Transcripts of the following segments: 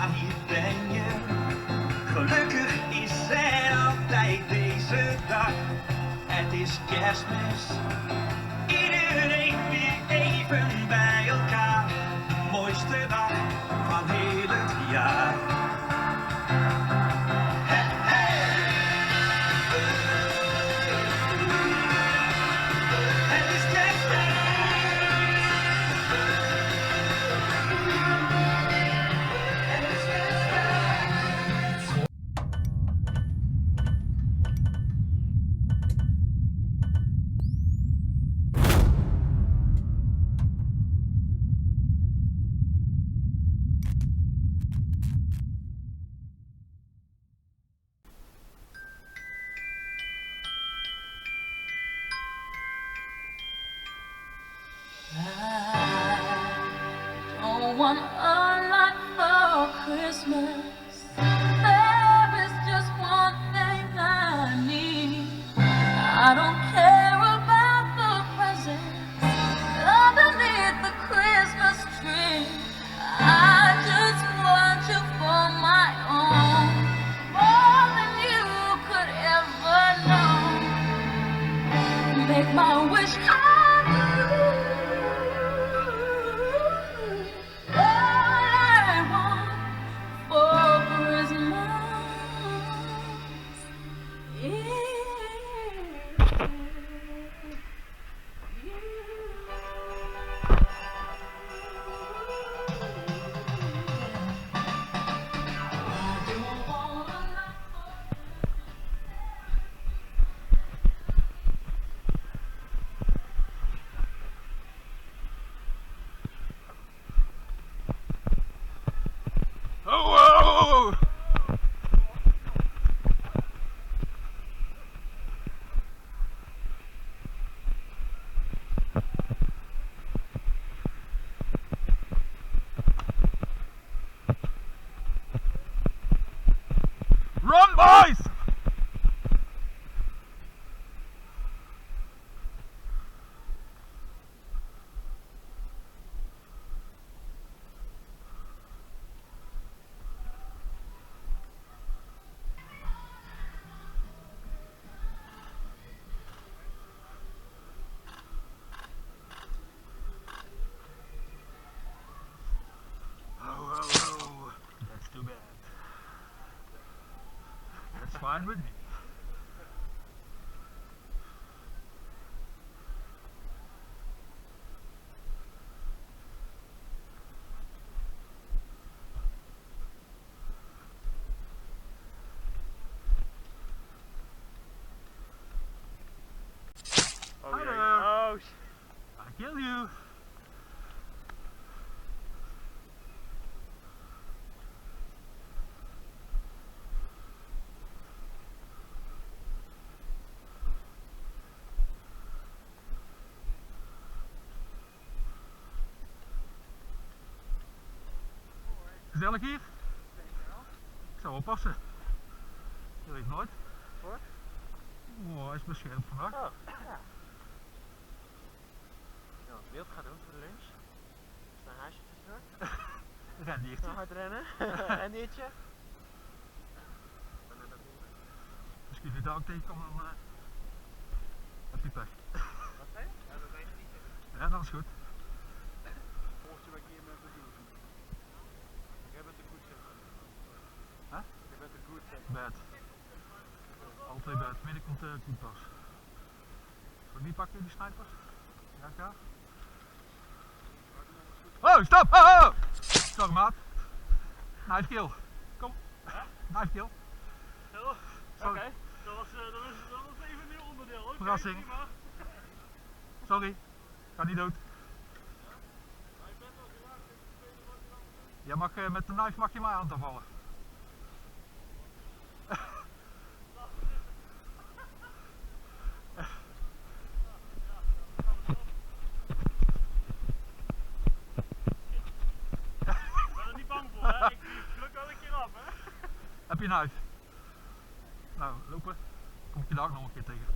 maar hier ben je. Gelukkig is er altijd deze dag. Het is Kerstmis, iedereen weer even bij elkaar. Mooiste dag van heel het jaar. Het is Kerstmis. Het is Kerstmis. Don't want a lot for Christmas. There is just one thing I need. I don't care about the presents underneath the Christmas tree. I just want you for my own, more than you could ever know. Make my wish come true. Run, boys! Oh, that's too bad. That's fine with me. Oh, Hi jee. there. Oh, I kill you. Gezellig hier? Ik zou oppassen. Je weet nooit. Hoor? Oh, hij is beschermd vandaag. Oh, ja. Nou, als wild gaan doen voor de lunch. Is er een huisje tussendoor? Rendiertje. Hard rennen. En diertje. Als je dit ook tegenkomt, dan heb je pech. Wat zei je? Ja, dat weet je niet. Ja, dat is goed. Mocht je wat keer met bedoelen. Jij bent een goed zet. Huh? Je bent een goed zet. Bad. Altijd bad. Midden komt goed pas. Zal ik die pakken, die snipers? Ja, graag. Oh, stop! Oh, oh. Sorry, maat. Knife kill. Kom. Knife kill. Oké, Sorry. dat was even een nieuw onderdeel. Okay, Verrassing. prima. Sorry. Ga niet dood. Je mag, met de knife mag je mij aanvallen. Heb je een huis? Nou, lopen. Kom ik je daar ook nog een keer tegen.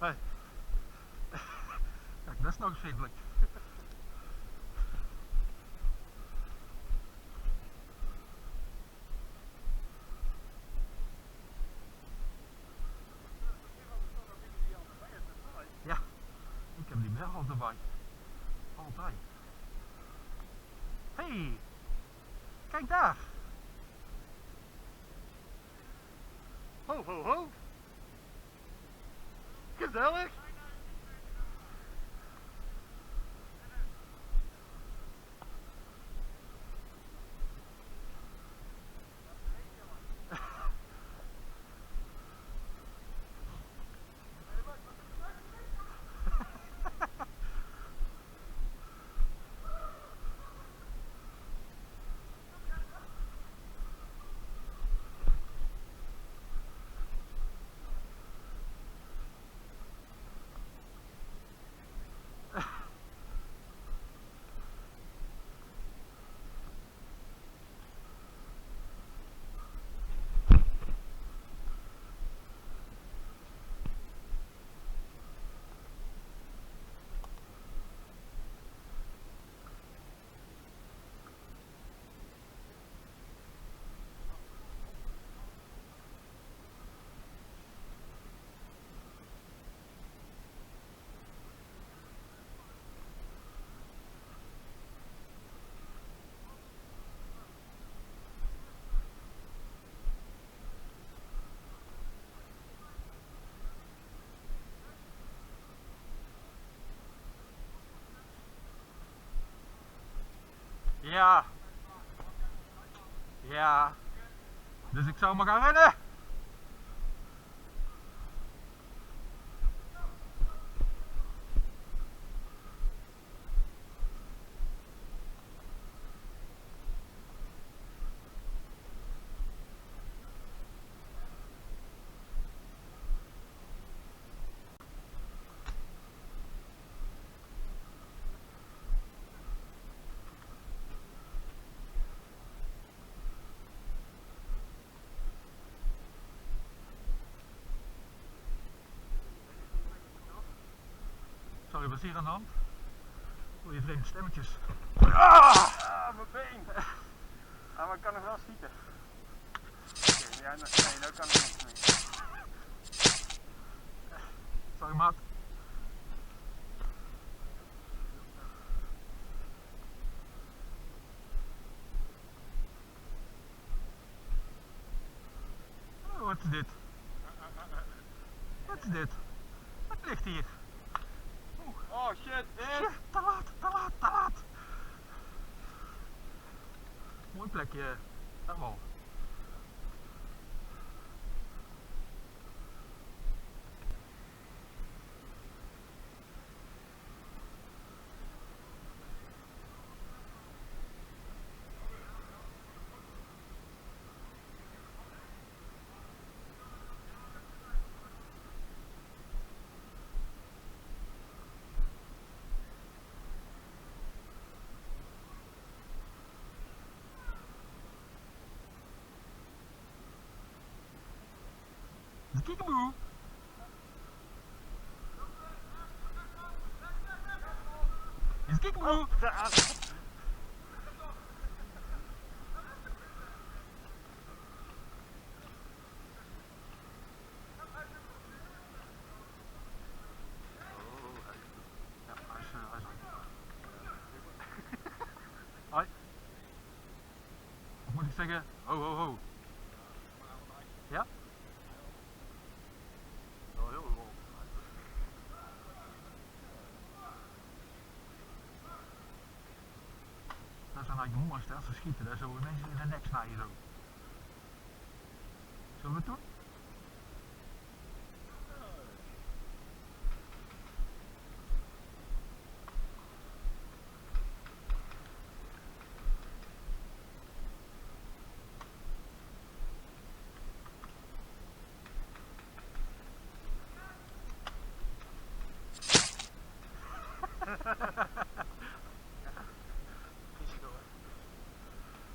Hey. Kijk, dat is nog verschrikkelijk. Ja, ik heb die bel al erbij. Altijd. Hey, kijk daar. Ho, ho, ho. Gezellig. Ja. Ja. Dus ik zou maar gaan rennen. Sorry, wat is hier aan de hand? Hoor je vreemde stemmetjes? Ah, mijn been. Ah, maar ik kan nog wel schieten. Oké, ja, nee, nou kan ik niks meer. Sorry maat. Oh, wat is dit? Wat is dit? Wat ligt hier? Oh shit, dit. Shit, te laat, te laat, te laat. Mooi plekje, daar wel. De kiekeboe. Is kiekeboe. Hoi. Wat moet ik zeggen? Ho, ho, ho. Ja? Wel heel rol. Dat zijn eigenlijk de mooiste als ze schieten. Daar zullen we mensen in de nek snijden zo. Zullen we het doen?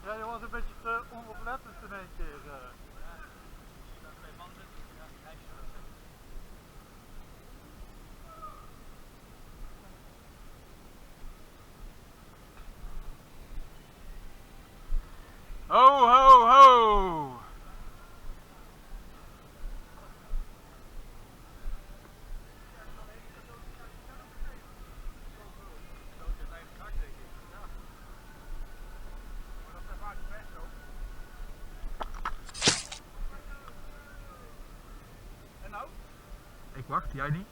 Ja, je was een beetje te onoplettend in één keer. Ik wacht, jij niet?